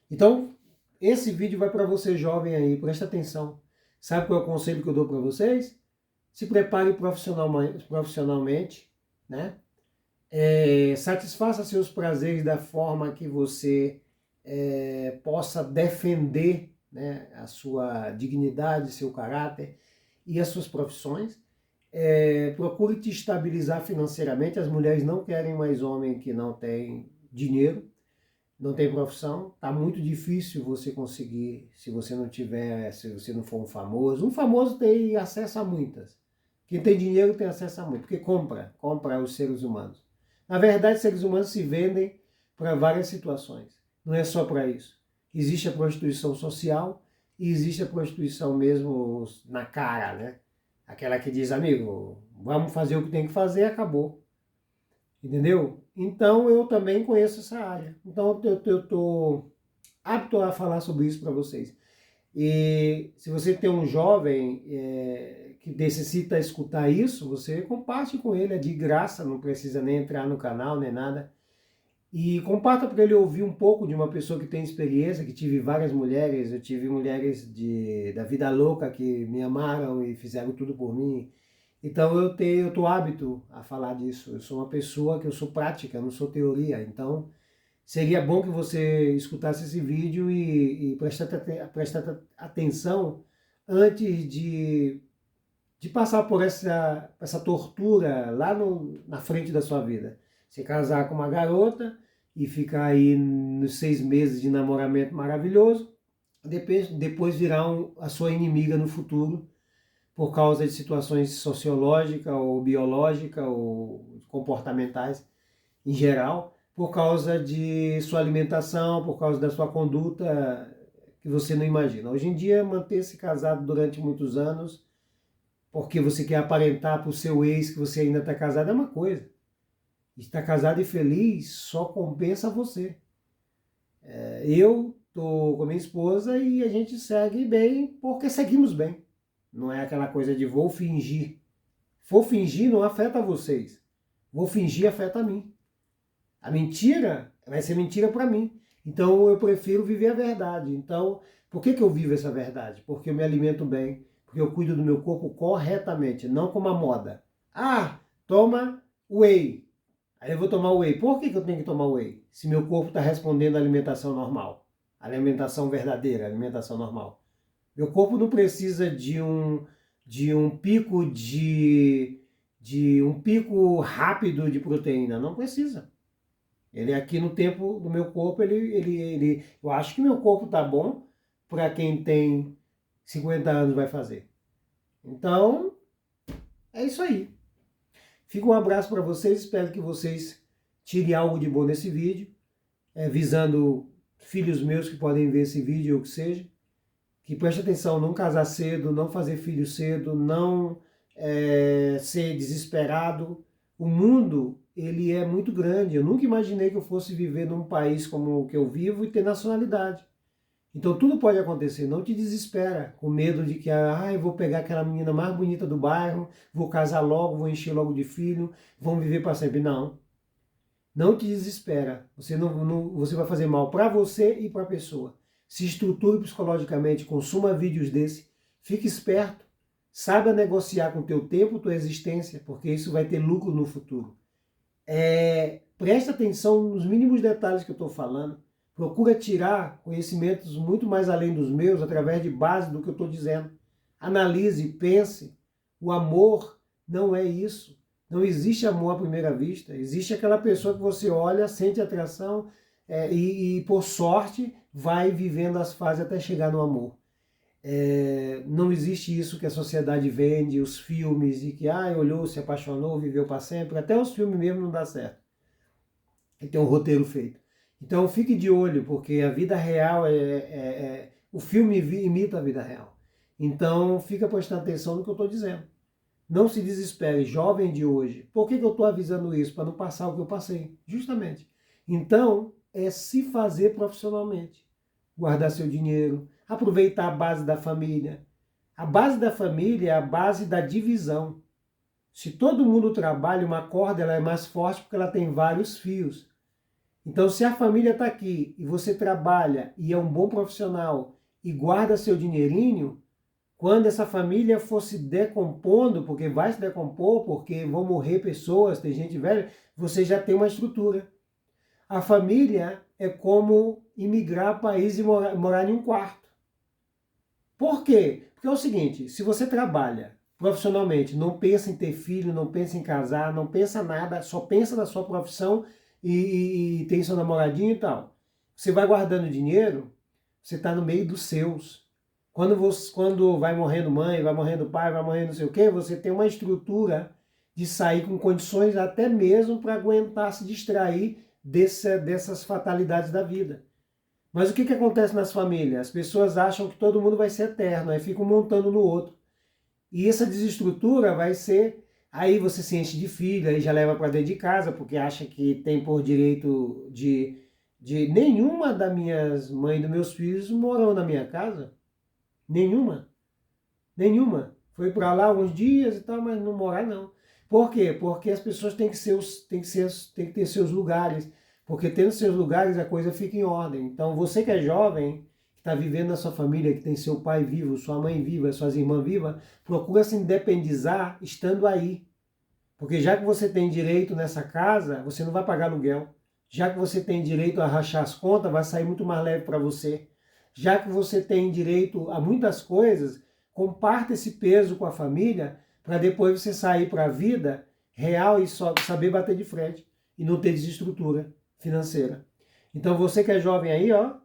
Então, esse vídeo vai para você jovem aí, presta atenção. Sabe qual é o conselho que eu dou para vocês? Se prepare profissionalmente, né? Satisfaça seus prazeres da forma que você possa defender, né, a sua dignidade, seu caráter e as suas profissões. Procure te estabilizar financeiramente. As mulheres não querem mais homem que não tem dinheiro, não tem profissão. Tá muito difícil você conseguir, se você não for um famoso. Um famoso tem acesso a muitas. Quem tem dinheiro tem acesso a muito, porque compra os seres humanos. Na verdade, os seres humanos se vendem para várias situações. Não é só para isso. Existe a prostituição social e existe a prostituição mesmo na cara, né? Aquela que diz, amigo, vamos fazer o que tem que fazer e acabou. Entendeu? Então, eu também conheço essa área. Então, eu estou apto a falar sobre isso para vocês. E se você tem um jovem que necessita escutar isso, você compartilhe com ele, é de graça, não precisa nem entrar no canal, nem nada. E comparta para ele ouvir um pouco de uma pessoa que tem experiência, que tive várias mulheres, eu tive mulheres da vida louca que me amaram e fizeram tudo por mim. Então eu tô hábito a falar disso, eu sou uma pessoa que eu sou prática, não sou teoria, então seria bom que você escutasse esse vídeo e prestasse atenção antes de passar por essa tortura lá na frente da sua vida. Você casar com uma garota e ficar aí nos 6 meses de namoramento maravilhoso, depois virar a sua inimiga no futuro, por causa de situações sociológicas ou biológicas ou comportamentais em geral, por causa de sua alimentação, por causa da sua conduta que você não imagina. Hoje em dia, manter-se casado durante muitos anos, porque você quer aparentar para o seu ex que você ainda está casado, é uma coisa. Estar casado e feliz só compensa você. Eu estou com a minha esposa e a gente segue bem porque seguimos bem. Não é aquela coisa de vou fingir. Vou fingir não afeta vocês. Vou fingir afeta a mim. A mentira vai ser mentira para mim. Então eu prefiro viver a verdade. Então, por que eu vivo essa verdade? Porque eu me alimento bem, porque eu cuido do meu corpo corretamente, não como a moda. Ah, toma whey. Aí eu vou tomar whey. Por que eu tenho que tomar whey? Se meu corpo está respondendo à alimentação normal, à alimentação verdadeira, à alimentação normal. Meu corpo não precisa de um pico de um pico rápido de proteína, não precisa. Ele aqui no tempo do meu corpo, eu acho que meu corpo tá bom para quem tem 50 anos vai fazer. Então, é isso aí. Fica um abraço para vocês, espero que vocês tirem algo de bom nesse vídeo, visando filhos meus que podem ver esse vídeo ou que seja. Que preste atenção, não casar cedo, não fazer filho cedo, não ser desesperado. O mundo, ele é muito grande. Eu nunca imaginei que eu fosse viver num país como o que eu vivo e ter nacionalidade. Então tudo pode acontecer, não te desespera, com medo de que eu vou pegar aquela menina mais bonita do bairro, vou casar logo, vou encher logo de filho, vão viver para sempre. Não. Não te desespera. Você vai fazer mal para você e para a pessoa. Se estruture psicologicamente, consuma vídeos desse, fique esperto, saiba negociar com o teu tempo, tua existência, porque isso vai ter lucro no futuro. Preste atenção nos mínimos detalhes que eu estou falando. Procura tirar conhecimentos muito mais além dos meus, através de base do que eu estou dizendo. Analise, pense. O amor não é isso. Não existe amor à primeira vista. Existe aquela pessoa que você olha, sente atração e por sorte, vai vivendo as fases até chegar no amor. Não existe isso que a sociedade vende, os filmes, e que olhou, se apaixonou, viveu para sempre. Até os filmes mesmo não dá certo. E tem um roteiro feito. Então fique de olho, porque a vida real o filme imita a vida real. Então fica prestando atenção no que eu estou dizendo. Não se desespere, jovem de hoje. Por que eu estou avisando isso? Para não passar o que eu passei, justamente. Então, é se fazer profissionalmente. Guardar seu dinheiro, aproveitar a base da família. A base da família é a base da divisão. Se todo mundo trabalha, uma corda ela é mais forte porque ela tem vários fios. Então, se a família está aqui e você trabalha e é um bom profissional e guarda seu dinheirinho, quando essa família for se decompondo, porque vai se decompor, porque vão morrer pessoas, tem gente velha, você já tem uma estrutura. A família é como imigrar para país e morar em um quarto. Por quê? Porque é o seguinte, se você trabalha profissionalmente, não pensa em ter filho, não pensa em casar, não pensa nada, só pensa na sua profissão e tem seu namoradinho e tal. Você vai guardando dinheiro, você está no meio dos seus. Quando vai morrendo mãe, vai morrendo pai, vai morrendo não sei o quê, você tem uma estrutura de sair com condições até mesmo para aguentar se distrair dessas fatalidades da vida. Mas o que acontece nas famílias? As pessoas acham que todo mundo vai ser eterno, aí ficam montando no outro. E essa desestrutura vai ser, aí você se enche de filho, aí já leva para dentro de casa, porque acha que tem por direito de nenhuma das minhas mães e dos meus filhos morou na minha casa. Nenhuma. Nenhuma. Foi para lá uns dias e tal, mas não morar não. Por quê? Porque as pessoas têm que ter seus lugares. Porque tendo seus lugares a coisa fica em ordem. Então você que é jovem, que está vivendo na sua família, que tem seu pai vivo, sua mãe viva, suas irmãs vivas, procura se independizar estando aí. Porque já que você tem direito nessa casa, você não vai pagar aluguel. Já que você tem direito a rachar as contas, vai sair muito mais leve para você. Já que você tem direito a muitas coisas, comparta esse peso com a família para depois você sair para a vida real e só saber bater de frente e não ter desestrutura financeira. Então você que é jovem aí, ó,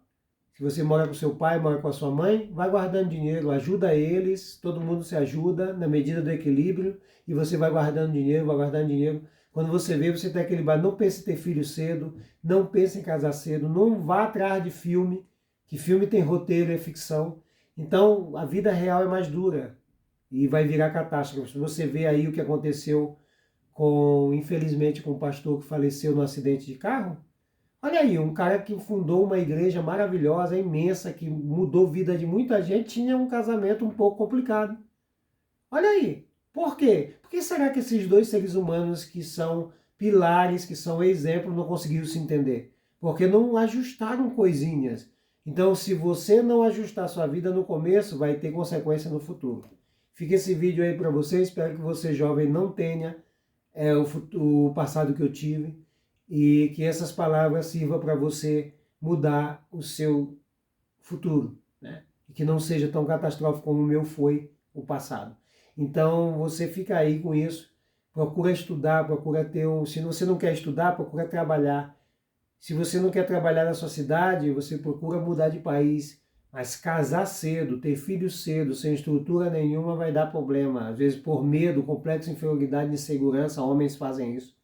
se você mora com seu pai, mora com a sua mãe, vai guardando dinheiro, ajuda eles, todo mundo se ajuda na medida do equilíbrio e você vai guardando dinheiro, vai guardando dinheiro. Quando você vê, você está equilibrado. Não pense em ter filho cedo, não pense em casar cedo, não vá atrás de filme, que filme tem roteiro, é ficção. Então, a vida real é mais dura e vai virar catástrofe. Se você vê aí o que aconteceu infelizmente, com um pastor que faleceu no acidente de carro, olha aí, um cara que fundou uma igreja maravilhosa, imensa, que mudou a vida de muita gente, tinha um casamento um pouco complicado. Olha aí, por quê? Por que será que esses dois seres humanos que são pilares, que são exemplos, não conseguiram se entender? Porque não ajustaram coisinhas. Então, se você não ajustar sua vida no começo, vai ter consequência no futuro. Fica esse vídeo aí para você, espero que você jovem não tenha o passado que eu tive e que essas palavras sirvam para você mudar o seu futuro, né? E que não seja tão catastrófico como o meu foi o passado. Então você fica aí com isso, procura estudar, procura ter se você não quer estudar, procura trabalhar. Se você não quer trabalhar na sua cidade, você procura mudar de país, mas casar cedo, ter filhos cedo, sem estrutura nenhuma, vai dar problema. Às vezes por medo, complexo de inferioridade e insegurança, homens fazem isso.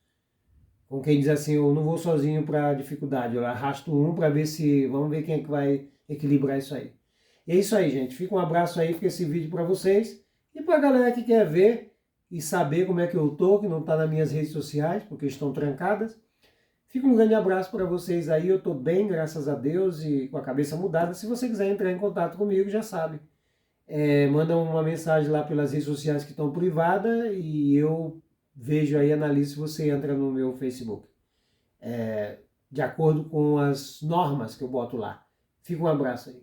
Com quem diz assim, eu não vou sozinho para dificuldade, eu arrasto um para ver se, vamos ver quem é que vai equilibrar isso aí. E é isso aí, gente. Fica um abraço aí, fica esse vídeo para vocês. E para a galera que quer ver e saber como é que eu tô, que não está nas minhas redes sociais, porque estão trancadas, fica um grande abraço para vocês aí. Eu estou bem, graças a Deus, e com a cabeça mudada. Se você quiser entrar em contato comigo, já sabe. Manda uma mensagem lá pelas redes sociais que estão privadas e eu vejo aí, analiso se você entra no meu Facebook. De acordo com as normas que eu boto lá. Fica um abraço aí.